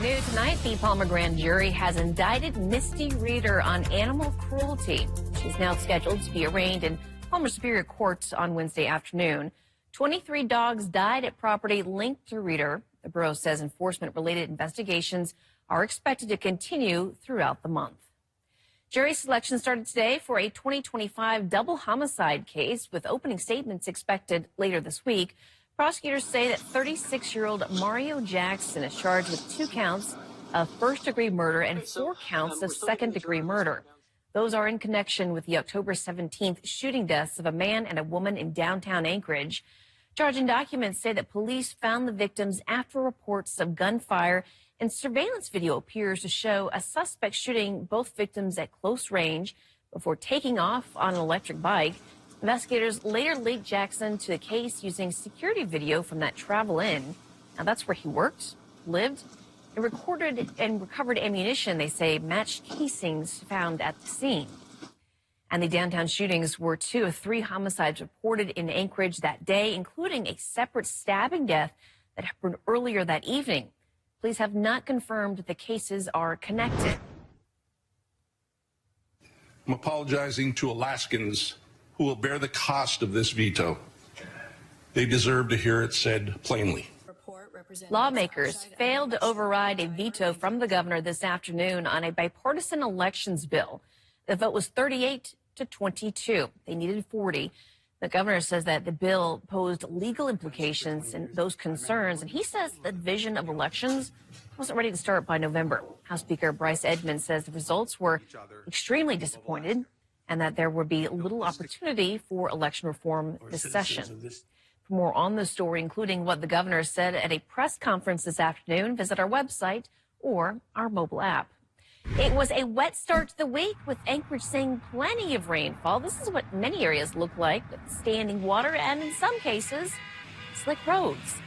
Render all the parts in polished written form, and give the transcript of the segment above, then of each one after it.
New tonight, the Palmer grand jury has indicted Misty Reeder on animal cruelty. She's now scheduled to be arraigned in Palmer Superior Court on Wednesday afternoon. 23 dogs died at property linked to Reeder. The Bureau says enforcement-related investigations are expected to continue throughout the month. Jury selection started today for a 2025 double homicide case, with opening statements expected later this week. Prosecutors say that 36-year-old Mario Jackson is charged with 2 counts of first-degree murder and 4 counts of second-degree murder. Those are in connection with the October 17th shooting deaths of a man and a woman in downtown Anchorage. Charging documents say that police found the victims after reports of gunfire, and surveillance video appears to show a suspect shooting both victims at close range before taking off on an electric bike. Investigators later linked Jackson to the case using security video from that travel inn. Now, that's where he worked, lived, and recorded and recovered ammunition, they say, matched casings found at the scene. And the downtown shootings were 2 of 3 homicides reported in Anchorage that day, including a separate stabbing death that happened earlier that evening. Police have not confirmed that the cases are connected. I'm apologizing to Alaskans who will bear the cost of this veto. They deserve to hear it said plainly. Lawmakers failed to override a veto from the governor this afternoon on a bipartisan elections bill. The vote was 38 to 22. They needed 40. The governor says that the bill posed legal implications and those concerns, and he says the division of elections wasn't ready to start by November. House Speaker Bryce Edmonds says the results were extremely disappointed and that there would be little opportunity for election reform this session. For more on the story, including what the governor said at a press conference this afternoon, visit our website or our mobile app. It was a wet start to the week, with Anchorage seeing plenty of rainfall. This is what many areas look like, with standing water and, in some cases, slick roads.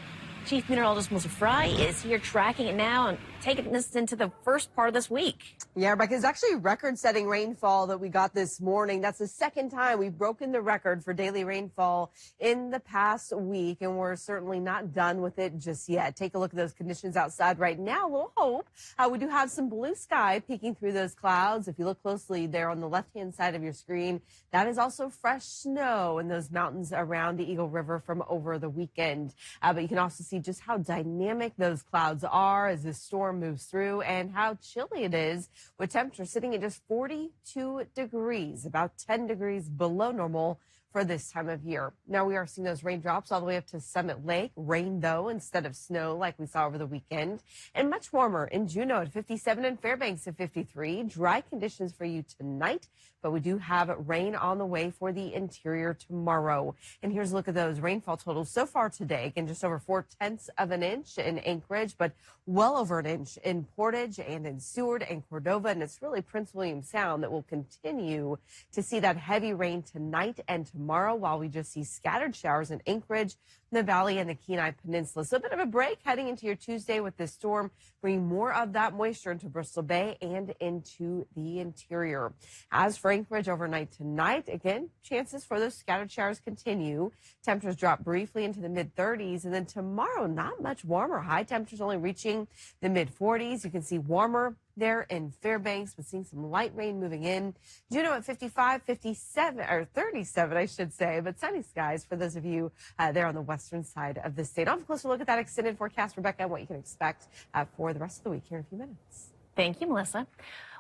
Chief Meteorologist Melissa Fry is here tracking it now and taking this into the first part of this week. Yeah, Rebecca, it's actually record-setting rainfall that we got this morning. That's the second time we've broken the record for daily rainfall in the past week, and we're certainly not done with it just yet. Take a look at those conditions outside right now. A little hope. We do have some blue sky peeking through those clouds. If you look closely there on the left-hand side of your screen, that is also fresh snow in those mountains around the Eagle River from over the weekend. But you can also see just how dynamic those clouds are as this storm moves through, and how chilly it is, with temperatures sitting at just 42 degrees, about 10 degrees below normal for this time of year. Now we are seeing those raindrops all the way up to Summit Lake. Rain, though, instead of snow like we saw over the weekend. And much warmer in Juneau at 57 and Fairbanks at 53. Dry conditions for you tonight, but we do have rain on the way for the interior tomorrow. And here's a look at those rainfall totals so far today. Again, just over 0.4 of an inch in Anchorage, but well over an inch in Portage and in Seward and Cordova. And it's really Prince William Sound that will continue to see that heavy rain tonight and tomorrow, while we just see scattered showers in Anchorage, the Valley, and the Kenai Peninsula. So a bit of a break heading into your Tuesday with this storm, bringing more of that moisture into Bristol Bay and into the interior. As for Anchorage overnight tonight, again, chances for those scattered showers continue. Temperatures drop briefly into the mid-30s, and then tomorrow, not much warmer. High temperatures only reaching the mid-40s. You can see warmer there in Fairbanks, but seeing some light rain moving in. Juneau at 55, 57, or 37, I should say, but sunny skies for those of you there on the western side of the state. I'll have a closer look at that extended forecast, Rebecca, and what you can expect for the rest of the week here in a few minutes. Thank you, Melissa.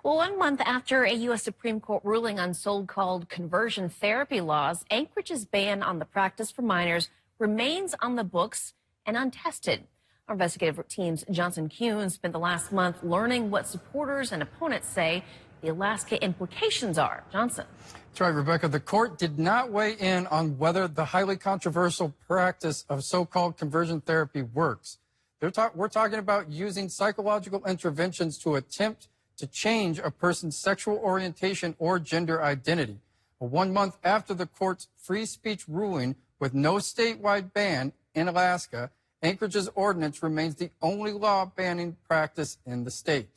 Well, 1 month after a U.S. Supreme Court ruling on so-called conversion therapy laws, Anchorage's ban on the practice for minors remains on the books and untested. Our investigative team's Johnson Kuhn spent the last month learning what supporters and opponents say the Alaska implications are. Johnson. That's right, Rebecca. The court did not weigh in on whether the highly controversial practice of so-called conversion therapy works. We're talking about using psychological interventions to attempt to change a person's sexual orientation or gender identity. 1 month after the court's free speech ruling with no statewide ban in Alaska, Anchorage's ordinance remains the only law banning practice in the state.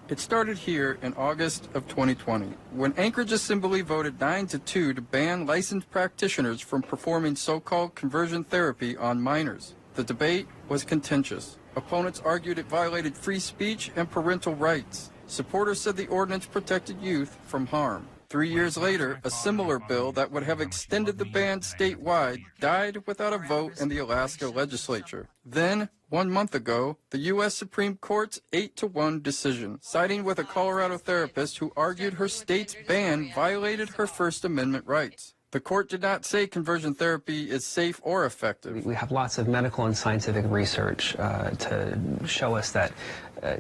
It started here in August of 2020, when Anchorage Assembly voted 9-2 to ban licensed practitioners from performing so-called conversion therapy on minors. The debate was contentious. Opponents argued it violated free speech and parental rights. Supporters said the ordinance protected youth from harm. 3 years later, a similar bill that would have extended the ban statewide died without a vote in the Alaska legislature. Then, 1 month ago, the U.S. Supreme Court's 8-1 decision, siding with a Colorado therapist who argued her state's ban violated her First Amendment rights. The court did not say conversion therapy is safe or effective. We have lots of medical and scientific research to show us that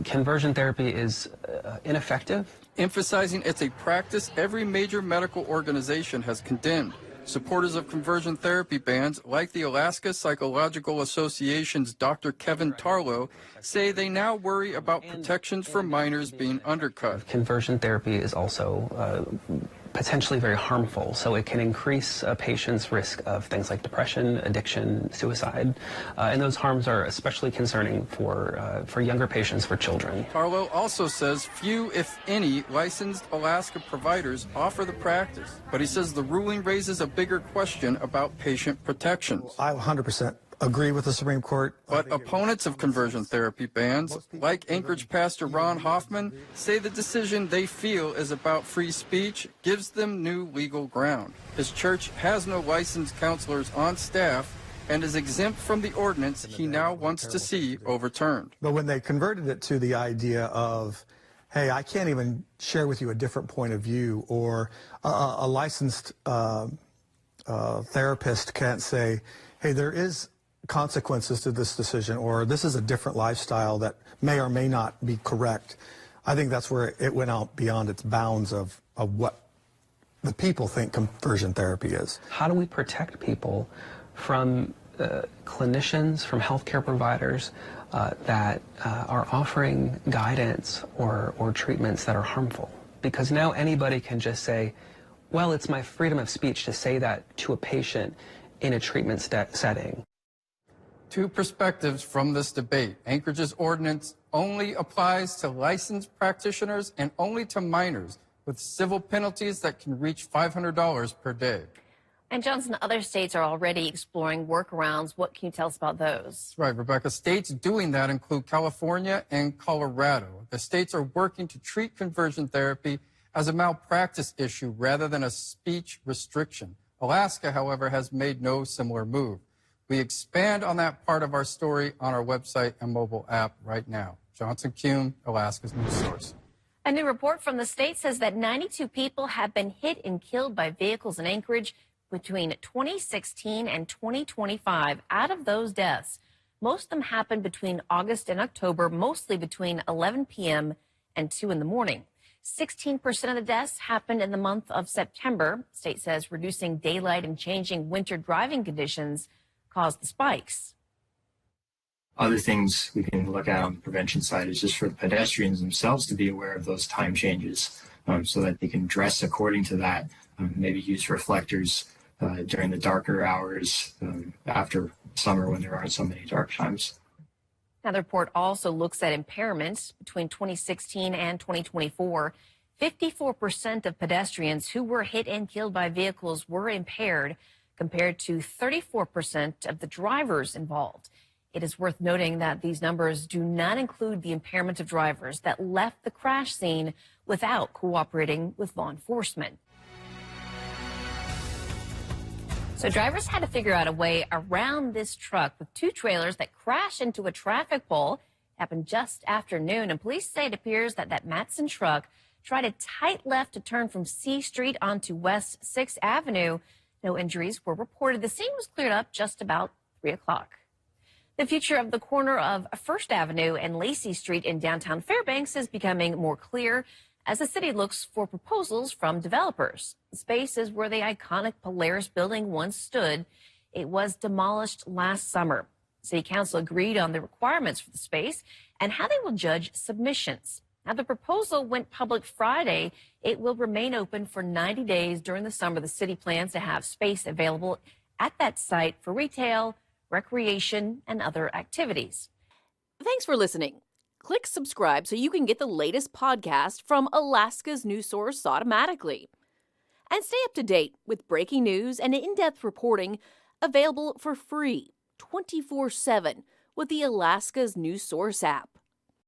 conversion therapy is ineffective. Emphasizing it's a practice every major medical organization has condemned. Supporters of conversion therapy bans, like the Alaska Psychological Association's Dr. Kevin Tarlow, say they now worry about protections for minors being undercut. Conversion therapy is also potentially very harmful, so it can increase a patient's risk of things like depression, addiction, suicide, and those harms are especially concerning for younger patients, for children. Tarlow also says few, if any, licensed Alaska providers offer the practice, but he says the ruling raises a bigger question about patient protections. I 100% agree with the Supreme Court. But opponents of conversion therapy bans, like Anchorage pastor Ron Hoffman, say the decision they feel is about free speech gives them new legal ground. His church has no licensed counselors on staff and is exempt from the ordinance he now wants to see overturned. But when they converted it to the idea of, hey, I can't even share with you a different point of view, or a licensed therapist can't say, hey, there is consequences to this decision, or this is a different lifestyle that may or may not be correct. I think that's where it went out beyond its bounds of what the people think conversion therapy is. How do we protect people from clinicians, from healthcare providers that are offering guidance or treatments that are harmful? Because now anybody can just say, well, it's my freedom of speech to say that to a patient in a treatment setting. Two perspectives from this debate. Anchorage's ordinance only applies to licensed practitioners and only to minors, with civil penalties that can reach $500 per day. And Johnson, other states are already exploring workarounds. What can you tell us about those? Right, Rebecca. States doing that include California and Colorado. The states are working to treat conversion therapy as a malpractice issue rather than a speech restriction. Alaska, however, has made no similar move. We expand on that part of our story on our website and mobile app right now. Johnson Kuhn, Alaska's news source. A new report from the state says that 92 people have been hit and killed by vehicles in Anchorage between 2016 and 2025. Out of those deaths, most of them happened between August and October, mostly between 11 p.m. and 2 in the morning. 16% of the deaths happened in the month of September. The state says reducing daylight and changing winter driving conditions caused the spikes. Other things we can look at on the prevention side is just for the pedestrians themselves to be aware of those time changes so that they can dress according to that, maybe use reflectors during the darker hours after summer when there aren't so many dark times. Now, the report also looks at impairments between 2016 and 2024. 54% of pedestrians who were hit and killed by vehicles were impaired, compared to 34% of the drivers involved. It is worth noting that these numbers do not include the impairment of drivers that left the crash scene without cooperating with law enforcement. So drivers had to figure out a way around this truck with two trailers that crashed into a traffic pole. It happened just after noon, and police say it appears that Matson truck tried a tight left to turn from C Street onto West 6th Avenue. No injuries were reported. The scene was cleared up just about 3 o'clock. The future of the corner of 1st Avenue and Lacey Street in downtown Fairbanks is becoming more clear as the city looks for proposals from developers. The space is where the iconic Polaris building once stood. It was demolished last summer. City Council agreed on the requirements for the space and how they will judge submissions. Now, the proposal went public Friday. It will remain open for 90 days during the summer. The city plans to have space available at that site for retail, recreation, and other activities. Thanks for listening. Click subscribe so you can get the latest podcast from Alaska's news source automatically. And stay up to date with breaking news and in-depth reporting available for free 24/7 with the Alaska's News Source app.